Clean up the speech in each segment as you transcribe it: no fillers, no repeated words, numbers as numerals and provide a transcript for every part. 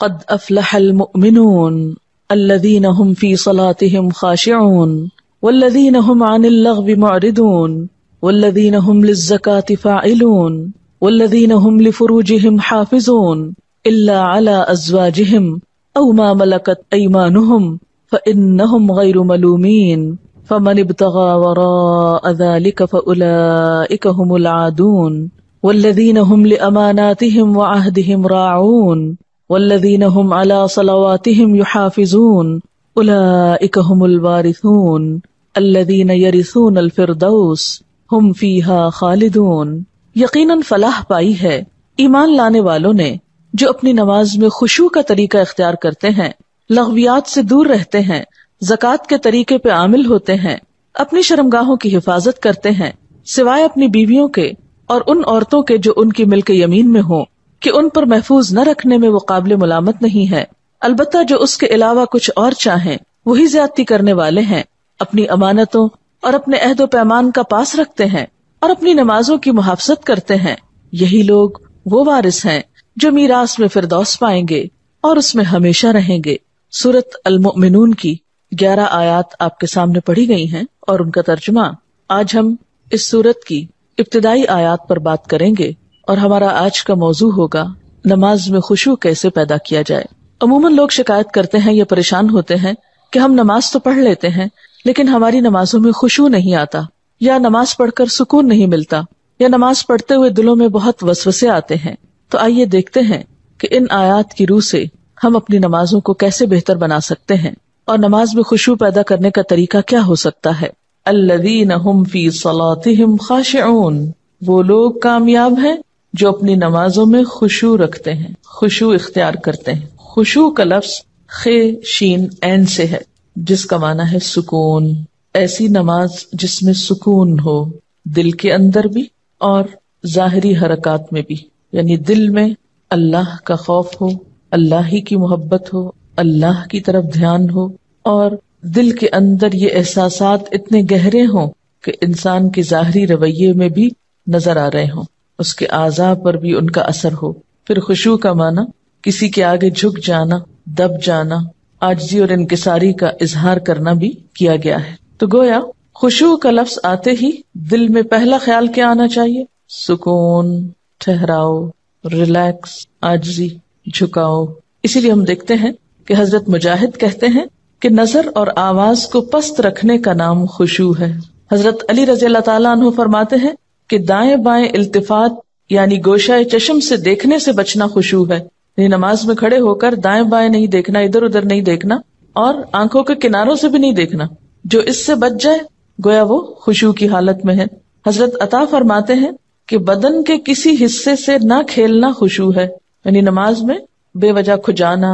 قد افلح المؤمنون الذين هم في صلاتهم خاشعون والذين هم عن اللغو معرضون والذين هم للزكاة فاعلون والذين هم لفروجهم حافظون إلا على أزواجهم أو ما ملكت أيمانهم فإنهم غير ملومين فمن ابتغى وراء ذلك فأولئك هم العادون والذين هم لأماناتهم وعهدهم راعون والذين هم على صلواتهم يحافظون أولئك هم الوارثون الذين يرثون الفردوس هم فيها خالدون. یقیناً فلاح پائی ہے ایمان لانے والوں نے جو اپنی نماز میں خشوع کا طریقہ اختیار کرتے ہیں، لغویات سے دور رہتے ہیں، زکوٰۃ کے طریقے پہ عامل ہوتے ہیں، اپنی شرمگاہوں کی حفاظت کرتے ہیں سوائے اپنی بیویوں کے اور ان عورتوں کے جو ان کی ملک یمین میں ہوں کہ ان پر محفوظ نہ رکھنے میں وہ قابل ملامت نہیں ہے، البتہ جو اس کے علاوہ کچھ اور چاہیں وہی زیادتی کرنے والے ہیں، اپنی امانتوں اور اپنے عہد و پیمان کا پاس رکھتے ہیں اور اپنی نمازوں کی محافظت کرتے ہیں، یہی لوگ وہ وارث ہیں جو میراث میں فردوس پائیں گے اور اس میں ہمیشہ رہیں گے۔ سورۃ المؤمنون کی 11 آیات آپ کے سامنے پڑھی گئی ہیں اور ان کا ترجمہ۔ آج ہم اس سورت کی ابتدائی آیات پر بات کریں گے اور ہمارا آج کا موضوع ہوگا نماز میں خشوع کیسے پیدا کیا جائے۔ عموماً لوگ شکایت کرتے ہیں یا پریشان ہوتے ہیں کہ ہم نماز تو پڑھ لیتے ہیں لیکن ہماری نمازوں میں خشوع نہیں آتا، یا نماز پڑھ کر سکون نہیں ملتا، یا نماز پڑھتے ہوئے دلوں میں بہت وسوسے آتے ہیں۔ تو آئیے دیکھتے ہیں کہ ان آیات کی روح سے ہم اپنی نمازوں کو کیسے بہتر بنا سکتے ہیں اور نماز میں خشوع پیدا کرنے کا طریقہ کیا ہو سکتا ہے۔ الذین هم فی صلاتهم خاشعون، وہ لوگ کامیاب ہیں جو اپنی نمازوں میں خشوع رکھتے ہیں، خشوع اختیار کرتے ہیں۔ خشوع کا لفظ خ شین عین سے ہے جس کا معنی ہے سکون۔ ایسی نماز جس میں سکون ہو، دل کے اندر بھی اور ظاہری حرکات میں بھی، یعنی دل میں اللہ کا خوف ہو، اللہ ہی کی محبت ہو، اللہ کی طرف دھیان ہو، اور دل کے اندر یہ احساسات اتنے گہرے ہوں کہ انسان کے ظاہری رویے میں بھی نظر آ رہے ہوں، اس کے اعضاء پر بھی ان کا اثر ہو۔ پھر خشوع کا معنی کسی کے آگے جھک جانا، دب جانا، عاجزی اور انکساری کا اظہار کرنا بھی کیا گیا ہے۔ تو گویا خشوع کا لفظ آتے ہی دل میں پہلا خیال کیا آنا چاہیے؟ سکون، ٹھہراؤ، ریلیکس، عاجزی، جھکاؤ۔ اسی لیے ہم دیکھتے ہیں کہ حضرت مجاہد کہتے ہیں کہ نظر اور آواز کو پست رکھنے کا نام خشوع ہے۔ حضرت علی رضی اللہ تعالیٰ عنہ فرماتے ہیں کہ دائیں بائیں التفات یعنی گوشہ چشم سے دیکھنے سے بچنا خشوع ہے، یعنی نماز میں کھڑے ہو کر دائیں بائیں نہیں دیکھنا، ادھر ادھر نہیں دیکھنا، اور آنکھوں کے کناروں سے بھی نہیں دیکھنا۔ جو اس سے بچ جائے گویا وہ خشوع کی حالت میں ہے۔ حضرت عطا فرماتے ہیں کہ بدن کے کسی حصے سے نہ کھیلنا خشوع ہے، یعنی نماز میں بے وجہ کھجانا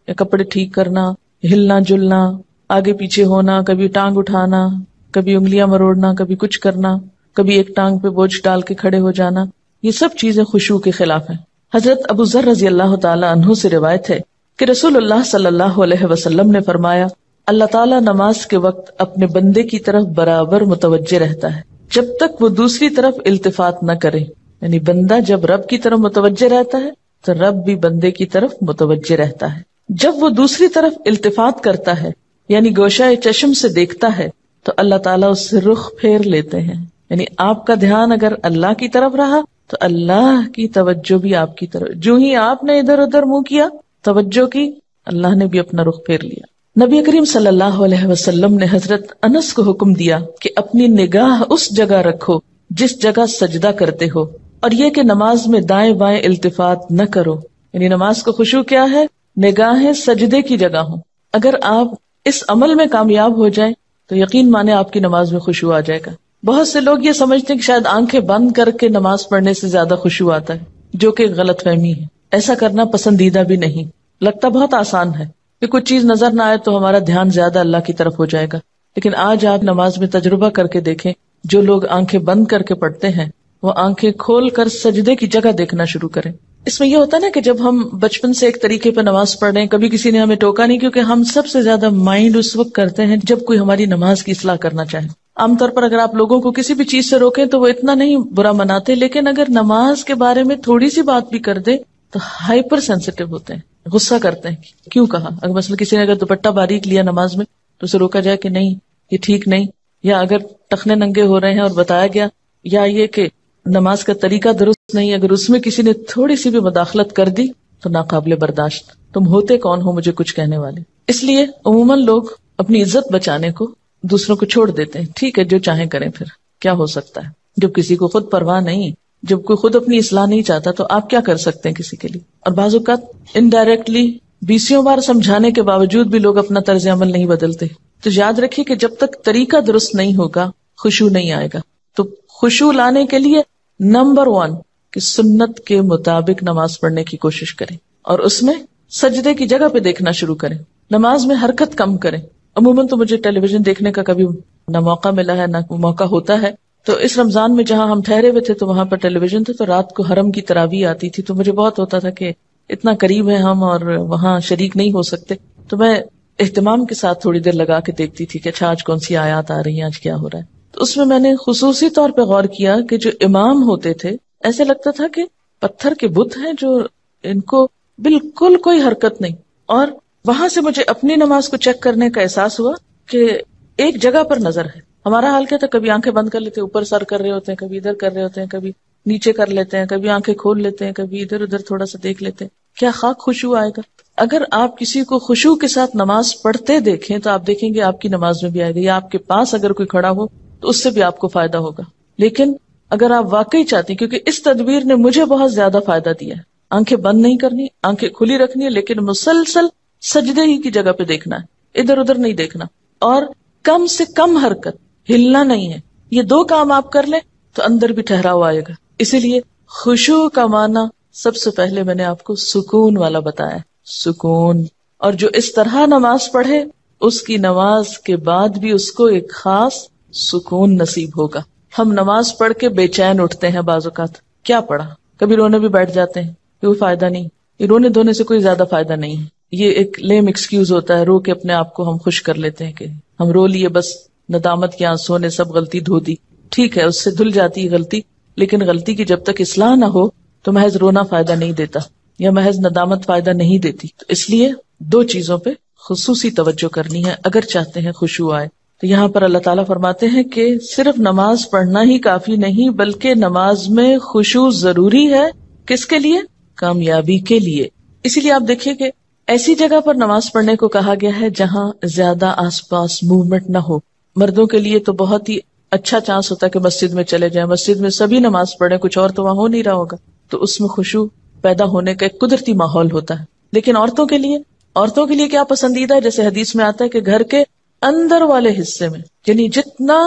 یا کپڑے ٹھیک کرنا، ہلنا جلنا، آگے پیچھے ہونا، کبھی ٹانگ اٹھانا، کبھی انگلیاں مروڑنا، کبھی کچھ کرنا، کبھی ایک ٹانگ پہ بوجھ ڈال کے کھڑے ہو جانا، یہ سب چیزیں خشوع کے خلاف ہیں۔ حضرت ابو ذر رضی اللہ تعالی عنہ سے روایت ہے کہ رسول اللہ صلی اللہ علیہ وسلم نے فرمایا، اللہ تعالیٰ نماز کے وقت اپنے بندے کی طرف برابر متوجہ رہتا ہے جب تک وہ دوسری طرف التفات نہ کرے، یعنی بندہ جب رب کی طرف متوجہ رہتا ہے تو رب بھی بندے کی طرف متوجہ رہتا ہے۔ جب وہ دوسری طرف التفات کرتا ہے یعنی گوشہ چشم سے دیکھتا ہے تو اللہ تعالیٰ اس سے رخ پھیر لیتے ہیں، یعنی آپ کا دھیان اگر اللہ کی طرف رہا تو اللہ کی توجہ بھی آپ کی طرف، جو ہی آپ نے ادھر ادھر منہ کیا توجہ کی، اللہ نے بھی اپنا رخ پھیر لیا۔ نبی کریم صلی اللہ علیہ وسلم نے حضرت انس کو حکم دیا کہ اپنی نگاہ اس جگہ رکھو جس جگہ سجدہ کرتے ہو، اور یہ کہ نماز میں دائیں بائیں التفات نہ کرو، یعنی نماز کو خشوع کیا ہے؟ نگاہیں سجدے کی جگہ ہوں۔ اگر آپ اس عمل میں کامیاب ہو جائیں تو یقین مانے آپ کی نماز میں خشوع آ جائے گا۔ بہت سے لوگ یہ سمجھتے ہیں کہ شاید آنکھیں بند کر کے نماز پڑھنے سے زیادہ خشوع آتا ہے، جو کہ غلط فہمی ہے۔ ایسا کرنا پسندیدہ بھی نہیں، لگتا بہت آسان ہے کہ کچھ چیز نظر نہ آئے تو ہمارا دھیان زیادہ اللہ کی طرف ہو جائے گا، لیکن آج آپ نماز میں تجربہ کر کے دیکھیں، جو لوگ آنکھیں بند کر کے پڑھتے ہیں وہ آنکھیں کھول کر سجدے کی جگہ دیکھنا شروع کریں۔ اس میں یہ ہوتا ہے نا کہ جب ہم بچپن سے ایک طریقے پہ نماز پڑھ رہے ہیں، کبھی کسی نے ہمیں ٹوکا نہیں، کیونکہ ہم سب سے زیادہ مائنڈ اس وقت کرتے ہیں جب کوئی ہماری نماز کی اصلاح کرنا چاہے۔ عام طور پر اگر آپ لوگوں کو کسی بھی چیز سے روکیں تو وہ اتنا نہیں برا مناتے، لیکن اگر نماز کے بارے میں تھوڑی سی بات بھی کر دے تو ہائپر سینسٹیو ہوتے ہیں، غصہ کرتے ہیں کیوں کہا. اگر مثلا کسی نے اگر دوپٹہ باریک لیا نماز میں تو اسے روکا جائے کہ نہیں یہ ٹھیک نہیں, یا اگر ٹخنے ننگے ہو رہے ہیں اور بتایا گیا, یا یہ کہ نماز کا طریقہ درست نہیں, اگر اس میں کسی نے تھوڑی سی بھی مداخلت کر دی تو ناقابل برداشت. تم ہوتے کون ہو مجھے کچھ کہنے والے؟ اس لیے عموماً لوگ اپنی عزت بچانے کو دوسروں کو چھوڑ دیتے ہیں. ٹھیک ہے جو چاہیں کریں, پھر کیا ہو سکتا ہے جب کسی کو خود پرواہ نہیں, جب کوئی خود اپنی اصلاح نہیں چاہتا تو آپ کیا کر سکتے ہیں کسی کے لیے. اور بعض اوقات انڈائریکٹلی 20 بار سمجھانے کے باوجود بھی لوگ اپنا طرز عمل نہیں بدلتے. تو یاد رکھیے کہ جب تک طریقہ درست نہیں ہوگا خشوع نہیں آئے گا. تو خشوع لانے کے لیے نمبر 1 کہ سنت کے مطابق نماز پڑھنے کی کوشش کریں, اور اس میں سجدے کی جگہ پہ دیکھنا شروع کریں. نماز میں حرکت کم کریں. عموماً تو مجھے ٹیلی ویژن دیکھنے کا کبھی نہ موقع ملا ہے نہ موقع ہوتا ہے. تو اس رمضان میں جہاں ہم ٹھہرے ہوئے تھے تو وہاں پر ٹیلی ویژن تھے, تو رات کو حرم کی تراویح آتی تھی, تو مجھے بہت ہوتا تھا کہ اتنا قریب ہے ہم اور وہاں شریک نہیں ہو سکتے, تو میں اہتمام کے ساتھ تھوڑی دیر لگا کے دیکھتی تھی کہ اچھا آج کون سی آیات آ رہی ہیں, آج کیا ہو رہا ہے. تو اس میں نے خصوصی طور پہ غور کیا کہ جو امام ہوتے تھے ایسے لگتا تھا کہ پتھر کے بت ہیں جو ان کو بالکل کوئی حرکت نہیں. اور وہاں سے مجھے اپنی نماز کو چیک کرنے کا احساس ہوا کہ ایک جگہ پر نظر ہے. ہمارا حال کیا تھا, کبھی آنکھیں بند کر لیتے ہیں, اوپر سر کر رہے ہوتے ہیں, کبھی ادھر کر رہے ہوتے ہیں, کبھی نیچے کر لیتے ہیں, کبھی آنکھیں کھول لیتے ہیں, کبھی ادھر ادھر تھوڑا سا دیکھ لیتے ہیں. کیا خاک خشوع آئے گا؟ اگر آپ کسی کو خشوع کے ساتھ نماز پڑھتے دیکھیں تو آپ دیکھیں گے آپ کی نماز میں بھی آئے گا, یا آپ کے پاس اگر کوئی کھڑا ہو تو اس سے بھی آپ کو فائدہ ہوگا. لیکن اگر آپ واقعی چاہتی ہیں, کیونکہ اس تدبیر نے مجھے بہت زیادہ فائدہ دیا ہے, آنکھیں بند نہیں کرنی, آنکھیں کھلی رکھنی ہے, لیکن مسلسل سجدے ہی کی جگہ پہ دیکھنا ہے, ادھر ادھر نہیں دیکھنا, اور کم سے کم حرکت, ہلنا نہیں ہے. یہ 2 کام آپ کر لیں تو اندر بھی ٹھہراؤ آئے گا. اسی لیے خشوع کا معنی سب سے پہلے میں نے آپ کو سکون والا بتایا, سکون. اور جو اس طرح نماز پڑھے اس کی نماز کے بعد بھی اس کو ایک خاص سکون نصیب ہوگا. ہم نماز پڑھ کے بے چین اٹھتے ہیں بعض اوقات, کیا پڑھا, کبھی رونے بھی بیٹھ جاتے ہیں, کوئی فائدہ نہیں. یہ رونے دھونے سے کوئی زیادہ فائدہ نہیں ہے, یہ ایک لیم ایکسکیوز ہوتا ہے. رو کے اپنے آپ کو ہم خوش کر لیتے ہیں کہ ہم رو لیے, بس ندامت کے آنسوں نے سب غلطی دھو دی. ٹھیک ہے, اس سے دھل جاتی ہے غلطی, لیکن غلطی کی جب تک اصلاح نہ ہو تو محض رونا فائدہ نہیں دیتا, یا محض ندامت فائدہ نہیں دیتی. تو اس لیے 2 چیزوں پہ خصوصی توجہ کرنی ہے اگر چاہتے ہیں خشوع آئے. تو یہاں پر اللہ تعالیٰ فرماتے ہیں کہ صرف نماز پڑھنا ہی کافی نہیں, بلکہ نماز میں خشوع ضروری ہے. کس کے لیے؟ کامیابی کے لیے. اسی لیے آپ دیکھیے کہ ایسی جگہ پر نماز پڑھنے کو کہا گیا ہے جہاں زیادہ آس پاس موومنٹ نہ ہو. مردوں کے لیے تو بہت ہی اچھا چانس ہوتا ہے کہ مسجد میں چلے جائیں, مسجد میں سبھی نماز پڑھیں, کچھ اور تو وہاں ہو نہیں رہا ہوگا, تو اس میں خشوع پیدا ہونے کا ایک قدرتی ماحول ہوتا ہے. لیکن عورتوں کے لیے کیا پسندیدہ ہے؟ جیسے حدیث میں آتا ہے کہ گھر کے اندر والے حصے میں, یعنی جتنا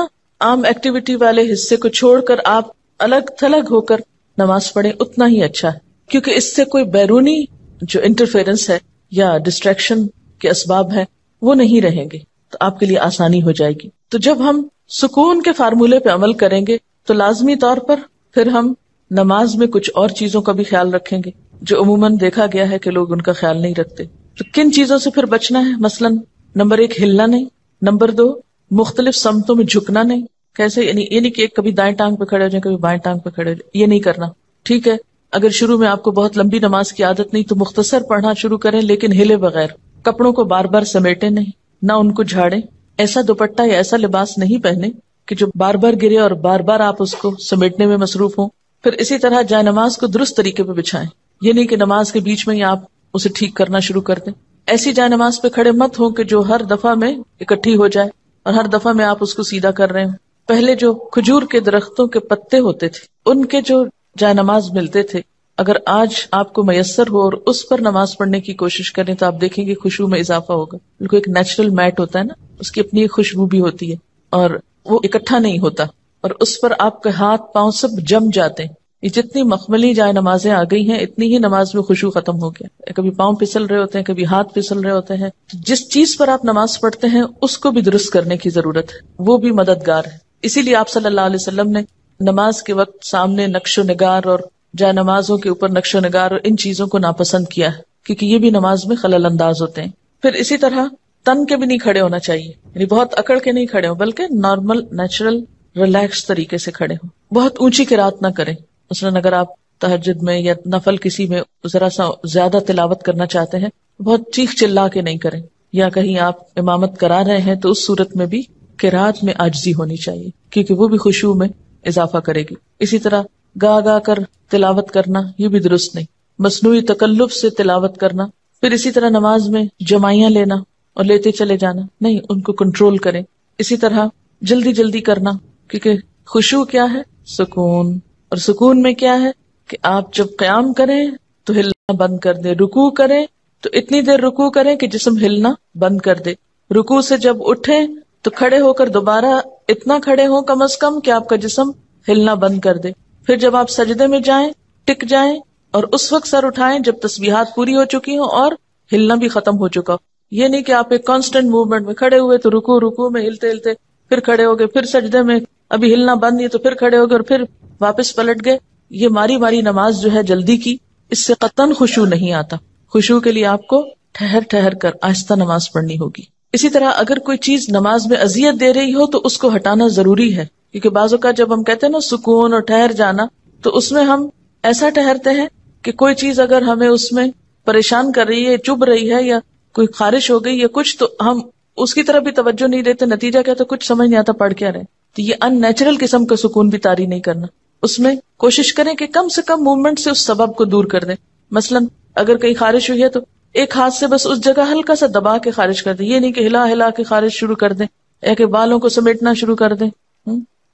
عام ایکٹیویٹی والے حصے کو چھوڑ کر آپ الگ تھلگ ہو کر نماز پڑھیں اتنا ہی اچھا ہے, کیونکہ اس سے کوئی بیرونی جو انٹرفیرنس ہے یا ڈسٹریکشن کے اسباب ہیں وہ نہیں رہیں گے, تو آپ کے لیے آسانی ہو جائے گی. تو جب ہم سکون کے فارمولے پہ عمل کریں گے تو لازمی طور پر پھر ہم نماز میں کچھ اور چیزوں کا بھی خیال رکھیں گے جو عموماً دیکھا گیا ہے کہ لوگ ان کا خیال نہیں رکھتے. تو کن چیزوں سے پھر بچنا ہے؟ مثلاً نمبر 1 ہلنا نہیں, نمبر 2 مختلف سمتوں میں جھکنا نہیں. کیسے؟ یعنی کہ ایک کبھی دائیں ٹانگ پہ کھڑے ہو جائیں, کبھی بائیں ٹانگ پہ کھڑے ہو جائیں, یہ نہیں کرنا. ٹھیک ہے, اگر شروع میں آپ کو بہت لمبی نماز کی عادت نہیں تو مختصر پڑھنا شروع کریں, لیکن ہلے بغیر. کپڑوں کو بار بار سمیٹے نہیں, نہ ان کو جھاڑیں. ایسا دوپٹہ یا ایسا لباس نہیں پہنے کہ جو بار بار گرے اور بار بار آپ اس کو سمیٹنے میں مصروف ہوں. پھر اسی طرح جائے نماز کو درست طریقے پہ بچھائیں, یہ نہیں کہ نماز کے بیچ میں ہی آپ اسے ٹھیک کرنا شروع کر دیں. ایسی جائے نماز پہ کھڑے مت ہوں کہ جو ہر دفعہ میں اکٹھی ہو جائے اور ہر دفعہ میں آپ اس کو سیدھا کر رہے ہوں. پہلے جو کھجور کے درختوں کے پتے ہوتے تھے ان کے جو جائے نماز ملتے تھے, اگر آج آپ کو میسر ہو اور اس پر نماز پڑھنے کی کوشش کریں تو آپ دیکھیں گے خشوع میں اضافہ ہوگا. بالکل ایک نیچرل میٹ ہوتا ہے نا, اس کی اپنی ایک خوشبو بھی ہوتی ہے اور وہ اکٹھا نہیں ہوتا, اور اس پر آپ کے ہاتھ پاؤں سب جم جاتے ہیں. یہ جتنی مخملی جائے نمازیں آ گئی ہیں اتنی ہی نماز میں خشوع ختم ہو گیا. کبھی پاؤں پھسل رہے ہوتے ہیں, کبھی ہاتھ پھسل رہے ہوتے ہیں. جس چیز پر آپ نماز پڑھتے ہیں اس کو بھی درست کرنے کی ضرورت ہے, وہ بھی مددگار ہے. اسی لیے آپ صلی اللہ علیہ وسلم نے نماز کے وقت سامنے نقش و نگار اور جائے نمازوں کے اوپر نقش و نگار اور ان چیزوں کو ناپسند کیا ہے, کیونکہ یہ بھی نماز میں خلل انداز ہوتے ہیں. پھر اسی طرح تن کے بھی نہیں کھڑے ہونا چاہیے, یعنی بہت اکڑ کے نہیں کھڑے ہوں, بلکہ نارمل نیچرل ریلیکس طریقے سے کھڑے ہوں. بہت اونچی قرات نہ کریں. مثلاً اگر آپ تہجد میں یا نفل کسی میں ذرا سا زیادہ تلاوت کرنا چاہتے ہیں، بہت چیخ چلا کے نہیں کریں، یا کہیں آپ امامت کرا رہے ہیں تو اس صورت میں بھی قرات میں عاجزی ہونی چاہیے، کیونکہ وہ بھی خشوع میں اضافہ کرے گی۔ اسی طرح گا گا کر تلاوت کرنا یہ بھی درست نہیں، مصنوعی تکلف سے تلاوت کرنا، پھر اسی طرح نماز میں جمائیاں لینا اور لیتے چلے جانا، نہیں، ان کو کنٹرول کریں۔ اسی طرح جلدی جلدی کرنا، کیونکہ خشوع کیا ہے؟ سکون، اور سکون میں کیا ہے کہ آپ جب قیام کریں تو ہلنا بند کر دیں، رکوع کریں تو اتنی دیر رکوع کریں کہ جسم ہلنا بند کر دے، رکوع سے جب اٹھیں تو کھڑے ہو کر دوبارہ اتنا کھڑے ہوں کم از کم کہ آپ کا جسم ہلنا بند کر دے، پھر جب آپ سجدے میں جائیں ٹک جائیں اور اس وقت سر اٹھائیں جب تسبیحات پوری ہو چکی ہوں اور ہلنا بھی ختم ہو چکا ہو۔ یہ نہیں کہ آپ ایک کانسٹنٹ موومنٹ میں کھڑے ہوئے تو رکوع میں ہلتے ہلتے پھر کھڑے ہو گئے، پھر سجدے میں ابھی ہلنا بند نہیں تو پھر کھڑے ہو گئے اور پھر واپس پلٹ گئے۔ یہ ماری ماری نماز جو ہے جلدی کی، اس سے قطعاً خشوع نہیں آتا۔ خشوع کے لیے آپ کو ٹھہر ٹھہر کر آہستہ نماز پڑھنی ہوگی۔ اسی طرح اگر کوئی چیز نماز میں اذیت دے رہی ہو تو اس کو ہٹانا ضروری ہے، کیونکہ بعض اوقات جب ہم کہتے ہیں نا سکون اور ٹھہر جانا، تو اس میں ہم ایسا ٹھہرتے ہیں کہ کوئی چیز اگر ہمیں اس میں پریشان کر رہی ہے، چبھ رہی ہے، یا کوئی خارش ہو گئی یا کچھ، تو ہم اس کی طرف بھی توجہ نہیں دیتے، نتیجہ کیا تو کچھ سمجھ نہیں آتا، پڑھ کیا رہے۔ تو یہ ان نیچرل قسم کا سکون بھی طاری نہیں کرنا، اس میں کوشش کریں کہ کم سے کم موومنٹ سے اس سبب کو دور کر دیں۔ مثلا اگر کہیں خارش ہوئی ہے تو ایک ہاتھ سے بس اس جگہ ہلکا سا دبا کے خارش کر دیں، یہ نہیں کہ ہلا ہلا کے خارش شروع کر دیں، یا کہ بالوں کو سمیٹنا شروع کر دیں،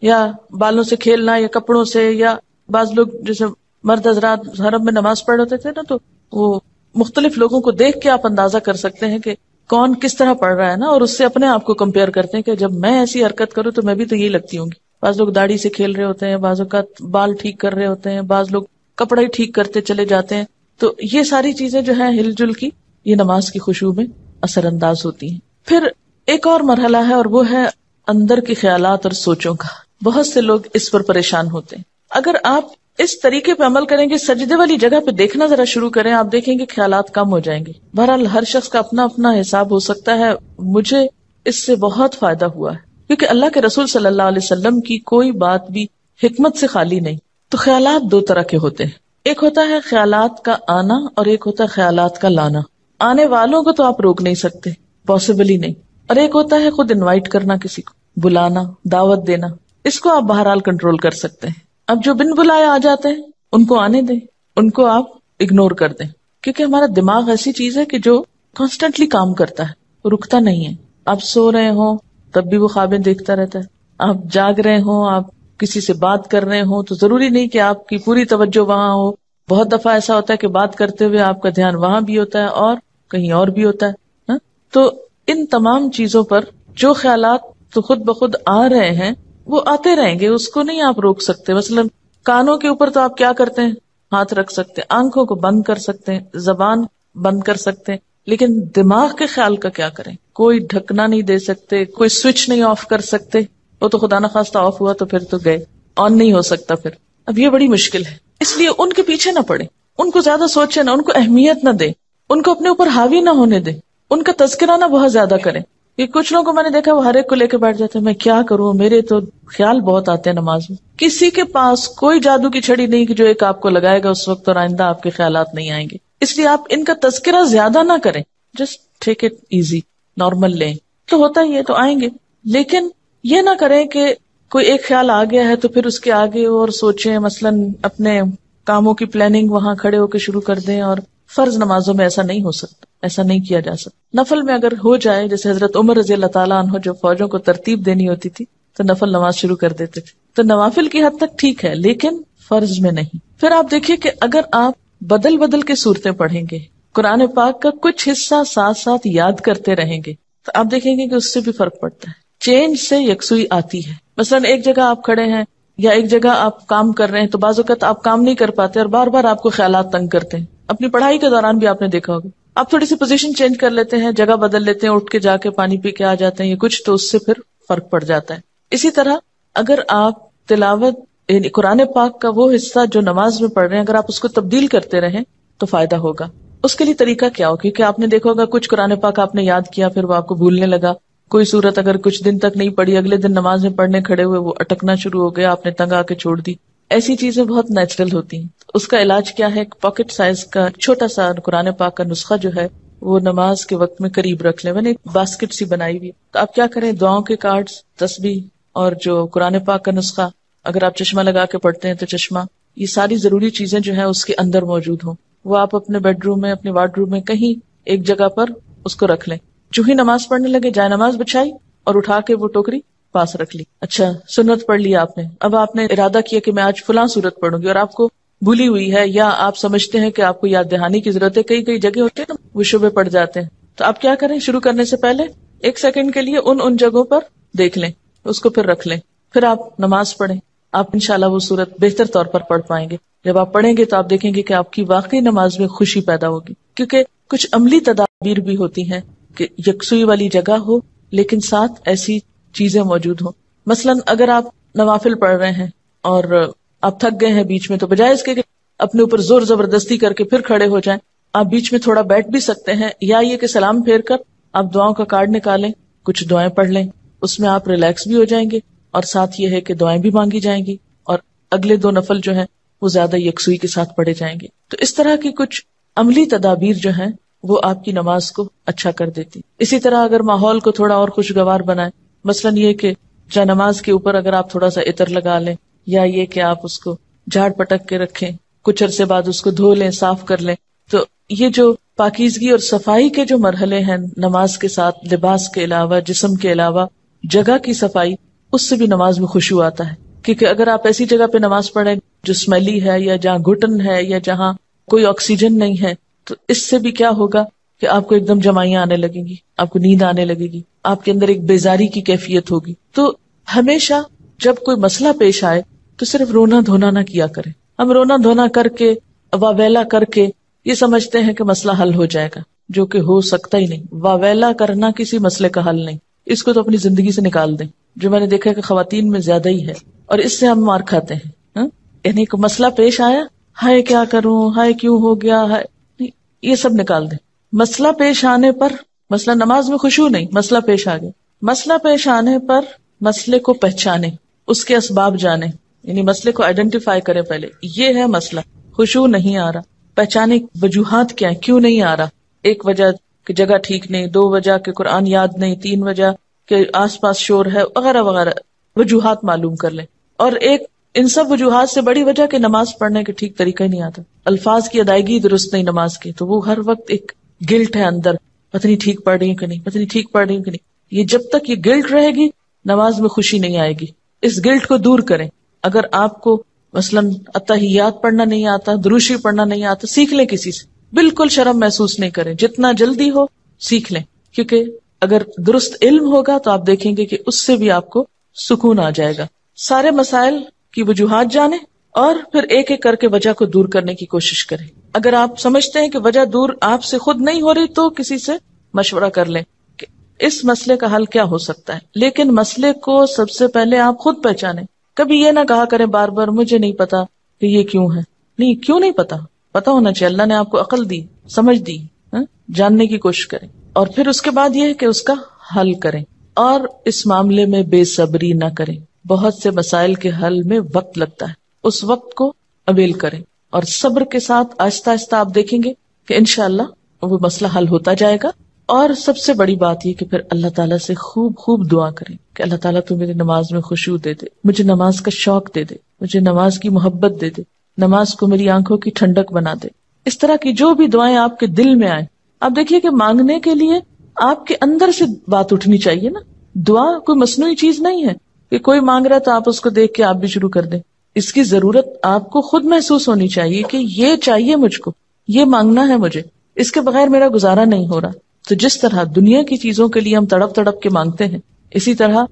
یا بالوں سے کھیلنا، یا کپڑوں سے، یا بعض لوگ جیسے مرد حضرات حرم میں نماز پڑھ ہوتے تھے نا، تو وہ مختلف لوگوں کو دیکھ کے آپ اندازہ کر سکتے ہیں کہ کون کس طرح پڑھ رہا ہے نا، اور اس سے اپنے آپ کو کمپیئر کرتے ہیں کہ جب میں ایسی حرکت کروں تو میں بھی تو یہی لگتی ہوں گی۔ بعض لوگ داڑھی سے کھیل رہے ہوتے ہیں، بعض اوقات بال ٹھیک کر رہے ہوتے ہیں، بعض لوگ کپڑا ہی ٹھیک کرتے چلے جاتے ہیں، تو یہ ساری چیزیں جو ہیں ہل جل کی، یہ نماز کی خشوع میں اثر انداز ہوتی ہیں۔ پھر ایک اور مرحلہ ہے اور وہ ہے اندر کے خیالات اور سوچوں کا۔ بہت سے لوگ اس پر پریشان ہوتے ہیں۔ اگر آپ اس طریقے پہ عمل کریں گے، سجدے والی جگہ پہ دیکھنا ذرا شروع کریں، آپ دیکھیں گے خیالات کم ہو جائیں گے۔ بہرحال ہر شخص کا اپنا اپنا حساب ہو سکتا ہے، مجھے اس سے بہت فائدہ ہوا ہے، کیونکہ اللہ کے رسول صلی اللہ علیہ وسلم کی کوئی بات بھی حکمت سے خالی نہیں۔ تو خیالات دو طرح کے ہوتے ہیں، ایک ہوتا ہے خیالات کا آنا اور ایک ہوتا ہے خیالات کا لانا۔ آنے والوں کو تو آپ روک نہیں سکتے، پاسبل ہی نہیں، اور ایک ہوتا ہے خود انوائٹ کرنا، کسی کو بلانا، دعوت دینا، اس کو آپ بہرحال کنٹرول کر سکتے ہیں۔ اب جو بن بلائے آ جاتے ہیں ان کو آنے دیں، ان کو آپ اگنور کر دیں، کیونکہ ہمارا دماغ ایسی چیز ہے کہ جو کانسٹنٹلی کام کرتا ہے، رکتا نہیں ہے۔ آپ سو رہے ہوں تب بھی وہ خوابیں دیکھتا رہتا ہے، آپ جاگ رہے ہوں، آپ کسی سے بات کر رہے ہوں تو ضروری نہیں کہ آپ کی پوری توجہ وہاں ہو۔ بہت دفعہ ایسا ہوتا ہے کہ بات کرتے ہوئے آپ کا دھیان وہاں بھی ہوتا ہے اور کہیں اور بھی ہوتا ہے۔ تو ان تمام چیزوں پر جو خیالات تو خود بخود آ رہے ہیں وہ آتے رہیں گے، اس کو نہیں آپ روک سکتے۔ مثلا کانوں کے اوپر تو آپ کیا کرتے ہیں؟ ہاتھ رکھ سکتے ہیں، آنکھوں کو بند کر سکتے ہیں، زبان بند کر سکتے ہیں، لیکن دماغ کے خیال کا کیا کریں؟ کوئی ڈھکنا نہیں دے سکتے، کوئی سوئچ نہیں آف کر سکتے، وہ تو خدا نخواستہ آف ہوا تو پھر تو گئے، آن نہیں ہو سکتا پھر۔ اب یہ بڑی مشکل ہے، اس لیے ان کے پیچھے نہ پڑے، ان کو زیادہ سوچے نہ، ان کو اہمیت نہ دے، ان کو اپنے اوپر حاوی نہ ہونے دے، ان کا تذکرہ نہ بہت زیادہ کریں۔ یہ کچھ لوگوں کو میں نے دیکھا وہ ہر ایک کو لے کے بیٹھ جاتے ہیں، میں کیا کروں، میرے تو خیال بہت آتے ہیں نماز میں۔ کسی کے پاس کوئی جادو کی چھڑی نہیں کہ جو ایک آپ کو لگائے گا اس وقت اور آئندہ آپ کے خیالات نہیں آئیں گے، اس لیے آپ ان کا تذکرہ زیادہ نہ کریں، just take it easy, normal لیں، تو ہوتا ہی ہے تو آئیں گے، لیکن یہ نہ کریں کہ کوئی ایک خیال آ گیا ہے تو پھر اس کے آگے اور سوچیں، مثلا اپنے کاموں کی پلاننگ وہاں کھڑے ہو کے شروع کر دیں، اور فرض نمازوں میں ایسا نہیں ہو سکتا، ایسا نہیں کیا جا سکتا۔ نفل میں اگر ہو جائے، جیسے حضرت عمر رضی اللہ تعالیٰ عنہ جو فوجوں کو ترتیب دینی ہوتی تھی تو نفل نماز شروع کر دیتے تھے، تو نوافل کی حد تک ٹھیک ہے لیکن فرض میں نہیں۔ پھر آپ دیکھیے کہ اگر آپ بدل بدل کے صورتیں پڑھیں گے، قرآن پاک کا کچھ حصہ ساتھ ساتھ یاد کرتے رہیں گے، تو آپ دیکھیں گے کہ اس سے بھی فرق پڑتا ہے، چینج سے یکسوئی آتی ہے۔ مثلا ایک جگہ آپ کھڑے ہیں یا ایک جگہ آپ کام کر رہے ہیں تو بعض اوقات آپ کام نہیں کر پاتے اور بار بار آپ کو خیالات تنگ کرتے ہیں۔ اپنی پڑھائی کے دوران بھی آپ نے دیکھا ہوگا، آپ تھوڑی سی پوزیشن چینج کر لیتے ہیں، جگہ بدل لیتے ہیں، اٹھ کے جا کے پانی پی کے آ جاتے ہیں، یہ کچھ تو اس سے پھر فرق پڑ جاتا ہے۔ اسی طرح اگر آپ تلاوت یعنی قرآن پاک کا وہ حصہ جو نماز میں پڑھ رہے ہیں اگر آپ اس کو تبدیل کرتے رہیں تو فائدہ ہوگا۔ اس کے لیے طریقہ کیا ہو، کیونکہ آپ نے دیکھا ہوگا کچھ قرآن پاک آپ نے یاد کیا پھر وہ آپ کو بھولنے لگا، کوئی صورت اگر کچھ دن تک نہیں پڑھی، اگلے دن نماز میں پڑھنے کھڑے ہوئے وہ اٹکنا شروع ہو گیا، آپ نے تنگ آ کے چھوڑ دی۔ ایسی چیزیں بہت نیچرل ہوتی ہیں. اس کا علاج کیا ہے؟ پاکٹ سائز کا چھوٹا سا قرآن پاک کا نسخہ جو ہے وہ نماز کے وقت میں قریب رکھ لیں. میں نے ایک باسکٹ سی بنائی ہوئی ہے, تو آپ کیا کریں, دعاؤں کے کارڈز, تسبیح اور جو قرآن پاک کا نسخہ, اگر آپ چشمہ لگا کے پڑھتے ہیں تو چشمہ, یہ ساری ضروری چیزیں جو ہیں اس کے اندر موجود ہوں. وہ آپ اپنے بیڈ روم میں, اپنے وارڈ روم میں, کہیں ایک جگہ پر اس کو رکھ لیں. جو ہی نماز پڑھنے لگے جائے نماز بچھائی اور اٹھا کے وہ ٹوکری پاس رکھ لی. اچھا سنت پڑھ لی آپ نے, اب آپ نے ارادہ کیا کہ میں آج فلاں سورت پڑھوں گی, اور آپ کو بھولی ہوئی ہے یا آپ سمجھتے ہیں کہ آپ کو یاد دہانی کی ضرورت ہے. کئی جگہ ہوتے ہیں نا وہ شبے پڑ جاتے ہیں, تو آپ کیا کریں, شروع کرنے سے پہلے 1 سیکنڈ کے لیے ان جگہوں پر دیکھ لیں, اس کو پھر رکھ لیں, پھر آپ نماز پڑھیں. آپ انشاءاللہ وہ سورت بہتر طور پر پڑھ پائیں گے. جب آپ پڑھیں گے تو آپ دیکھیں گے کہ آپ کی واقعی نماز میں خوشی پیدا ہوگی, کیونکہ کچھ عملی تدابیر بھی ہوتی ہیں کہ یکسوئی والی جگہ ہو لیکن ساتھ ایسی چیزیں موجود ہوں. مثلا اگر آپ نوافل پڑھ رہے ہیں اور آپ تھک گئے ہیں بیچ میں, تو بجائے اس کے کہ اپنے اوپر زور زبردستی کر کے پھر کھڑے ہو جائیں, آپ بیچ میں تھوڑا بیٹھ بھی سکتے ہیں, یا یہ کہ سلام پھیر کر آپ دعاؤں کا کارڈ نکالیں, کچھ دعائیں پڑھ لیں, اس میں آپ ریلیکس بھی ہو جائیں گے, اور ساتھ یہ ہے کہ دعائیں بھی مانگی جائیں گی, اور اگلے 2 نفل جو ہیں وہ زیادہ یکسوئی کے ساتھ پڑھے جائیں گے. تو اس طرح کی کچھ عملی تدابیر جو ہیں وہ آپ کی نماز کو اچھا کر دیتی. اسی طرح اگر ماحول کو تھوڑا اور خوشگوار بنائیں, مثلا یہ کہ جا نماز کے اوپر اگر آپ تھوڑا سا عطر لگا لیں, یا یہ کہ آپ اس کو جھاڑ پٹک کے رکھیں, کچھ عرصے بعد اس کو دھو لیں, صاف کر لیں, تو یہ جو پاکیزگی اور صفائی کے جو مرحلے ہیں نماز کے ساتھ, لباس کے علاوہ, جسم کے علاوہ, جگہ کی صفائی, اس سے بھی نماز میں خشوع آتا ہے. کیونکہ اگر آپ ایسی جگہ پہ نماز پڑھیں جو اسمیلی ہے, یا جہاں گھٹن ہے, یا جہاں کوئی آکسیجن نہیں ہے, تو اس سے بھی کیا ہوگا کہ آپ کو ایک دم جمائیاں آنے لگیں گی, آپ کو نیند آنے لگے گی, آپ کے اندر ایک بیزاری کی کیفیت ہوگی. تو ہمیشہ جب کوئی مسئلہ پیش آئے تو صرف رونا دھونا نہ کیا کریں. ہم رونا دھونا کر کے, واویلا کر کے یہ سمجھتے ہیں کہ مسئلہ حل ہو جائے گا, جو کہ ہو سکتا ہی نہیں. واویلا کرنا کسی مسئلے کا حل نہیں, اس کو تو اپنی زندگی سے نکال دیں, جو میں نے دیکھا کہ خواتین میں زیادہ ہی ہے, اور اس سے ہم مار کھاتے ہیں. یعنی کوئی مسئلہ پیش آیا, ہائے کیا کروں, ہائے کیوں ہو گیا, ہائے, یہ سب نکال دیں. مسئلہ پیش آنے پر, مسئلہ نماز میں خشوع نہیں, مسئلہ پیش آ گیا, مسئلہ پیش آنے پر مسئلے کو پہچانے, اس کے اسباب جانے, یعنی مسئلے کو آئیڈینٹیفائی کرے پہلے, یہ ہے مسئلہ, خشوع نہیں آ رہا, پہچانے وجوہات کیا ہیں, کیوں نہیں آ رہا. 1 وجہ کہ جگہ ٹھیک نہیں, 2 وجہ کہ قرآن یاد نہیں, 3 وجہ کہ آس پاس شور ہے, وغیرہ وغیرہ وجوہات معلوم کر لیں. اور ایک ان سب وجوہات سے بڑی وجہ کہ نماز پڑھنے کے ٹھیک طریقہ ہی نہیں آتا, الفاظ کی ادائیگی درست نہیں نماز کی, تو وہ ہر وقت ایک گلٹ ہے اندر, پتہ نہیں ٹھیک پڑھ رہی ہوں کہ نہیں, پتہ نہیں ٹھیک پڑھ رہی ہوں کہ نہیں. یہ جب تک یہ گلٹ رہے گی نماز میں خوشی نہیں آئے گی. اس گلٹ کو دور کریں. اگر آپ کو مثلاً اتحیات پڑھنا نہیں آتا, دروشی پڑھنا نہیں آتا, سیکھ لیں کسی سے, بالکل شرم محسوس نہیں کریں, جتنا جلدی ہو سیکھ لیں, کیونکہ اگر درست علم ہوگا تو آپ دیکھیں گے کہ اس سے بھی آپ کو سکون آ جائے گا. سارے مسائل کی وجوہات جانیں اور پھر ایک ایک کر کے وجہ کو دور کرنے کی کوشش کریں. اگر آپ سمجھتے ہیں کہ وجہ دور آپ سے خود نہیں ہو رہی تو کسی سے مشورہ کر لیں کہ اس مسئلے کا حل کیا ہو سکتا ہے, لیکن مسئلے کو سب سے پہلے آپ خود پہچانیں. کبھی یہ نہ کہا کریں بار بار مجھے نہیں پتا کہ یہ کیوں ہے. نہیں, کیوں نہیں پتا, پتا ہونا چاہیے. اللہ نے آپ کو عقل دی, سمجھ دی, جاننے کی کوشش کریں, اور پھر اس کے بعد یہ ہے کہ اس کا حل کریں. اور اس معاملے میں بے صبری نہ کریں. بہت سے مسائل کے حل میں وقت لگتا ہے, اس وقت کو اویل کریں, اور صبر کے ساتھ آہستہ آہستہ آپ دیکھیں گے کہ انشاءاللہ وہ مسئلہ حل ہوتا جائے گا. اور سب سے بڑی بات یہ کہ پھر اللہ تعالیٰ سے خوب خوب دعا کریں کہ اللہ تعالیٰ تو میری نماز میں خشوع دے دے, مجھے نماز کا شوق دے دے, مجھے نماز کی محبت دے دے, نماز کو میری آنکھوں کی ٹھنڈک بنا دے. اس طرح کی جو بھی دعائیں آپ کے دل میں آئیں, آپ دیکھیے کہ مانگنے کے لیے آپ کے اندر سے بات اٹھنی چاہیے نا. دعا کوئی مصنوعی چیز نہیں ہے کہ کوئی مانگ رہا ہے تو آپ اس کو دیکھ کے آپ بھی شروع کر دیں. اس کی ضرورت آپ کو خود محسوس ہونی چاہیے کہ یہ چاہیے مجھ کو, یہ مانگنا ہے مجھے, اس کے بغیر میرا گزارا نہیں ہو رہا. تو جس طرح دنیا کی چیزوں کے لیے ہم تڑپ تڑپ کے مانگتے ہیں, اسی طرح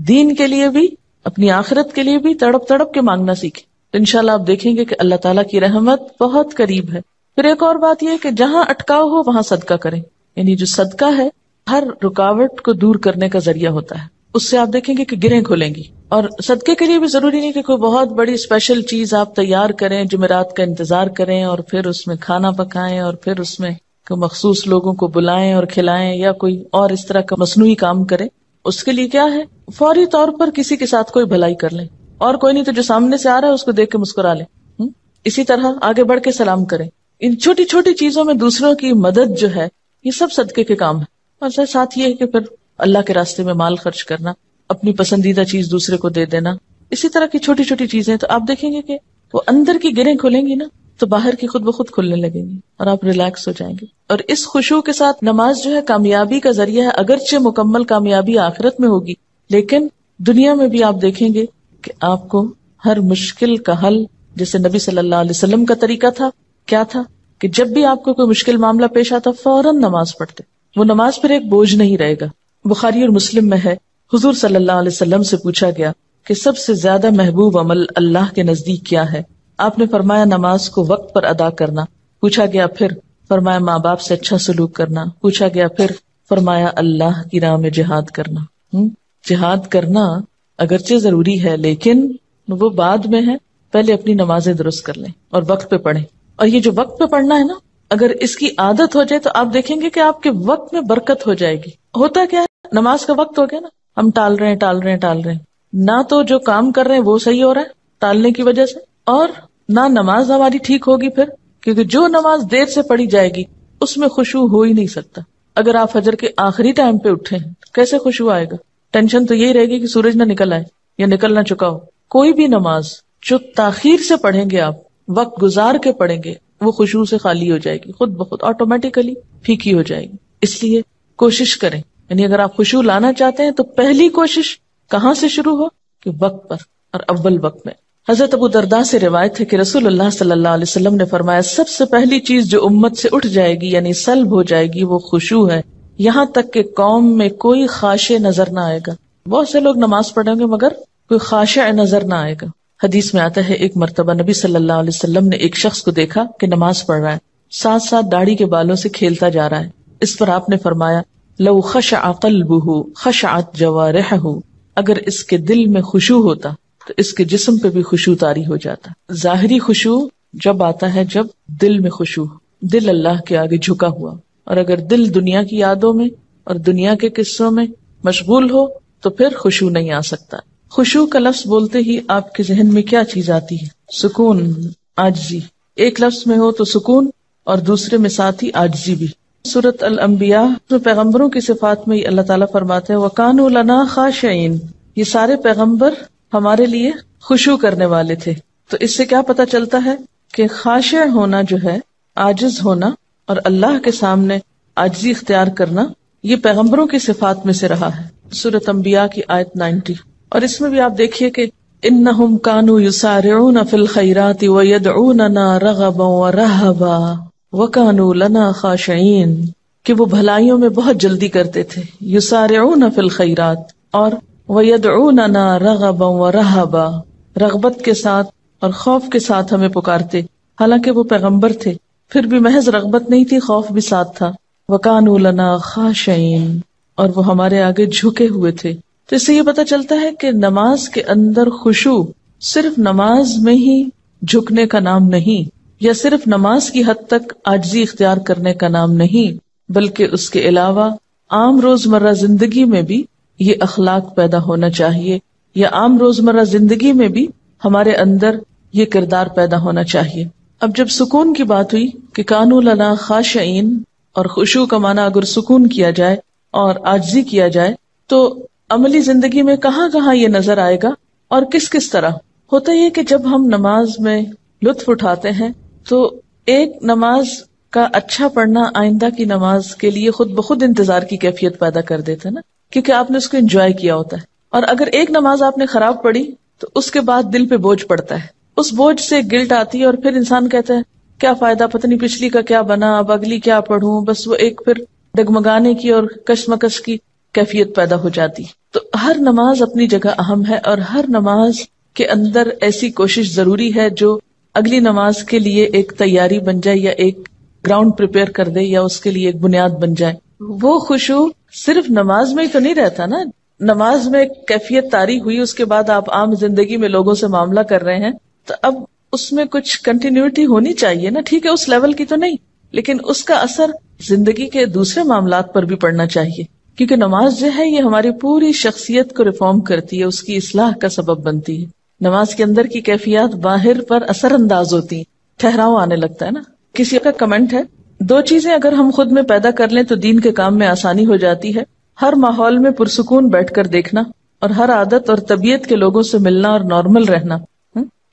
دین کے لیے بھی, اپنی آخرت کے لیے بھی تڑپ تڑپ کے مانگنا سیکھیں. تو انشاءاللہ آپ دیکھیں گے کہ اللہ تعالیٰ کی رحمت بہت قریب ہے. پھر ایک اور بات یہ ہے کہ جہاں اٹکاؤ ہو وہاں صدقہ کریں. یعنی جو صدقہ ہے ہر رکاوٹ کو دور کرنے کا ذریعہ ہوتا ہے, اس سے آپ دیکھیں گے کہ گرہیں کھلیں گی. اور صدقے کے لیے بھی ضروری نہیں کہ کوئی بہت بڑی اسپیشل چیز آپ تیار کریں, جمعرات کا انتظار کریں اور پھر اس میں کھانا پکائیں اور پھر اس میں مخصوص لوگوں کو بلائیں اور کھلائیں, یا کوئی اور اس طرح کا مصنوعی کام کریں. اس کے لیے کیا ہے, فوری طور پر کسی کے ساتھ کوئی بھلائی کر لیں اور کوئی نہیں تو جو سامنے سے آ رہا ہے اس کو دیکھ کے مسکرا لیں. اسی طرح آگے بڑھ کے سلام کریں. ان چھوٹی چھوٹی چیزوں میں دوسروں کی مدد جو ہے یہ سب صدقے کے کام ہے. اور ساتھ یہ ہے کہ پھر اللہ کے راستے میں مال خرچ کرنا, اپنی پسندیدہ چیز دوسرے کو دے دینا, اسی طرح کی چھوٹی چھوٹی چیزیں. تو آپ دیکھیں گے کہ وہ اندر کی گرہیں کھلیں گی نا تو باہر کی خود بخود کھلنے لگیں گی اور آپ ریلیکس ہو جائیں گے. اور اس خشوع کے ساتھ نماز جو ہے کامیابی کا ذریعہ ہے. اگرچہ مکمل کامیابی آخرت میں ہوگی, لیکن دنیا میں بھی آپ دیکھیں گے کہ آپ کو ہر مشکل کا حل, جیسے نبی صلی اللہ علیہ وسلم کا طریقہ تھا, کیا تھا کہ جب بھی آپ کو کوئی مشکل معاملہ پیش آتا فوراً نماز پڑھتے. وہ نماز پھر ایک بوجھ نہیں رہے گا. بخاری اور مسلم میں ہے, حضور صلی اللہ علیہ وسلم سے پوچھا گیا کہ سب سے زیادہ محبوب عمل اللہ کے نزدیک کیا ہے؟ آپ نے فرمایا نماز کو وقت پر ادا کرنا. پوچھا گیا پھر؟ فرمایا ماں باپ سے اچھا سلوک کرنا. پوچھا گیا پھر؟ فرمایا اللہ کی راہ میں جہاد کرنا. جہاد کرنا اگرچہ ضروری ہے لیکن وہ بعد میں ہے, پہلے اپنی نمازیں درست کر لیں اور وقت پہ پڑھیں. اور یہ جو وقت پہ پڑھنا ہے نا, اگر اس کی عادت ہو جائے تو آپ دیکھیں گے کہ آپ کے وقت میں برکت ہو جائے گی. ہوتا کیا ہے, نماز کا وقت ہو گیا نا, ہم ٹال رہے ہیں, نہ تو جو کام کر رہے ہیں وہ صحیح ہو رہا ہے ٹالنے کی وجہ سے, اور نہ نماز ہماری ٹھیک ہوگی پھر, کیونکہ جو نماز دیر سے پڑھی جائے گی اس میں خشوع ہو ہی نہیں سکتا. اگر آپ فجر کے آخری ٹائم پہ اٹھے ہیں کیسے خشوع آئے گا؟ ٹینشن تو یہی رہے گی کہ سورج نہ نکل آئے یا نکل نہ چکا ہو. کوئی بھی نماز جو تاخیر سے پڑھیں گے, آپ وقت گزار کے پڑھیں گے, وہ خشوع سے خالی ہو جائے گی, خود بخود آٹومیٹیکلی پھیکی ہو جائے گی. اس لیے کوشش کریں, یعنی اگر آپ خشوع لانا چاہتے ہیں تو پہلی کوشش کہاں سے شروع ہو کہ وقت پر, اور اول وقت میں. حضرت ابو درداء سے روایت ہے کہ رسول اللہ صلی اللہ علیہ وسلم نے فرمایا سب سے پہلی چیز جو امت سے اٹھ جائے گی یعنی سلب ہو جائے گی وہ خشوع ہے, یہاں تک کہ قوم میں کوئی خاشع نظر نہ آئے گا. بہت سے لوگ نماز پڑھیں گے مگر کوئی خاشع نظر نہ آئے گا. حدیث میں آتا ہے ایک مرتبہ نبی صلی اللہ علیہ وسلم نے ایک شخص کو دیکھا کہ نماز پڑھ رہا ہے, ساتھ ساتھ داڑھی کے بالوں سے کھیلتا جا رہا ہے. اس پر آپ نے فرمایا لو خشع قلبہ خشعت جوارحہ, اگر اس کے دل میں خشوع ہوتا تو اس کے جسم پہ بھی خشوع طاری ہو جاتا. ظاہری خشوع جب آتا ہے جب دل میں خشوع, دل اللہ کے آگے جھکا ہوا, اور اگر دل دنیا کی یادوں میں اور دنیا کے قصوں میں مشغول ہو تو پھر خشوع نہیں آ سکتا. خشوع کا لفظ بولتے ہی آپ کے ذہن میں کیا چیز آتی ہے؟ سکون, عاجزی. ایک لفظ میں ہو تو سکون اور دوسرے میں ساتھ ہی عاجزی بھی. سورۃ الانبیاء میں پیغمبروں کی صفات میں اللہ تعالیٰ فرماتے ہیں وَكَانُوا لَنَا خَاشِعِينَ, یہ سارے پیغمبر ہمارے لیے خشوع کرنے والے تھے. تو اس سے کیا پتا چلتا ہے کہ خاشع ہونا جو ہے, عاجز ہونا اور اللہ کے سامنے عاجزی اختیار کرنا, یہ پیغمبروں کی صفات میں سے رہا ہے. سورۃ انبیاء کی آیت 90. اور اس میں بھی آپ دیکھیے کہ انہم کانوا یسارعون فی الخیرات ویدعوننا رغبا ورہبا وکانوا لنا خاشعین, کہ وہ بھلائیوں میں بہت جلدی کرتے تھے, یسارعون فی الخیرات, اور ویدعوننا رغبا ورہبا, رغبت کے ساتھ اور خوف کے ساتھ ہمیں پکارتے. حالانکہ وہ پیغمبر تھے پھر بھی محض رغبت نہیں تھی, خوف بھی ساتھ تھا. وکانوا لنا خاشعین, اور وہ ہمارے آگے جھکے ہوئے تھے. تو اس سے یہ پتا چلتا ہے کہ نماز کے اندر خشوع صرف نماز میں ہی جھکنے کا نام نہیں, یا صرف نماز کی حد تک عاجزی اختیار کرنے کا نام نہیں, بلکہ اس کے علاوہ عام روزمرہ زندگی میں بھی یہ اخلاق پیدا ہونا چاہیے, یا عام روزمرہ زندگی میں بھی ہمارے اندر یہ کردار پیدا ہونا چاہیے. اب جب سکون کی بات ہوئی کہ کانوا لنا خاشعین, اور خشوع کا معنی اگر سکون کیا جائے اور عاجزی کیا جائے تو عملی زندگی میں کہاں کہاں یہ نظر آئے گا اور کس کس طرح ہوتا یہ کہ جب ہم نماز میں لطف اٹھاتے ہیں تو ایک نماز کا اچھا پڑھنا آئندہ کی نماز کے لیے خود بخود انتظار کی کیفیت پیدا کر دیتا ہے نا, کیونکہ آپ نے اس کو انجوائے کیا ہوتا ہے. اور اگر ایک نماز آپ نے خراب پڑھی تو اس کے بعد دل پہ بوجھ پڑتا ہے, اس بوجھ سے گلٹ آتی ہے, اور پھر انسان کہتا ہے کیا فائدہ, پتہ نہیں پچھلی کا کیا بنا, اب اگلی کیا پڑھوں. بس وہ ایک پھر ڈگمگانے کی اور کشمکش کی کیفیت پیدا ہو جاتی. تو ہر نماز اپنی جگہ اہم ہے, اور ہر نماز کے اندر ایسی کوشش ضروری ہے جو اگلی نماز کے لیے ایک تیاری بن جائے, یا ایک گراؤنڈ پریپیئر کر دے, یا اس کے لیے ایک بنیاد بن جائے. وہ خشوع صرف نماز میں ہی تو نہیں رہتا نا. نماز میں کیفیت طاری ہوئی, اس کے بعد آپ عام زندگی میں لوگوں سے معاملہ کر رہے ہیں, تو اب اس میں کچھ کنٹینیوٹی ہونی چاہیے نا. ٹھیک ہے اس لیول کی تو نہیں, لیکن اس کا اثر زندگی کے دوسرے معاملات پر بھی پڑنا چاہیے, کیونکہ نماز جو ہے یہ ہماری پوری شخصیت کو ریفارم کرتی ہے, اس کی اصلاح کا سبب بنتی ہے. نماز کے اندر کی کیفیات باہر پر اثر انداز ہوتی ہیں، ٹھہراؤ آنے لگتا ہے نا. کسی کا کمنٹ ہے، 2 چیزیں اگر ہم خود میں پیدا کر لیں تو دین کے کام میں آسانی ہو جاتی ہے. ہر ماحول میں پرسکون بیٹھ کر دیکھنا اور ہر عادت اور طبیعت کے لوگوں سے ملنا اور نارمل رہنا.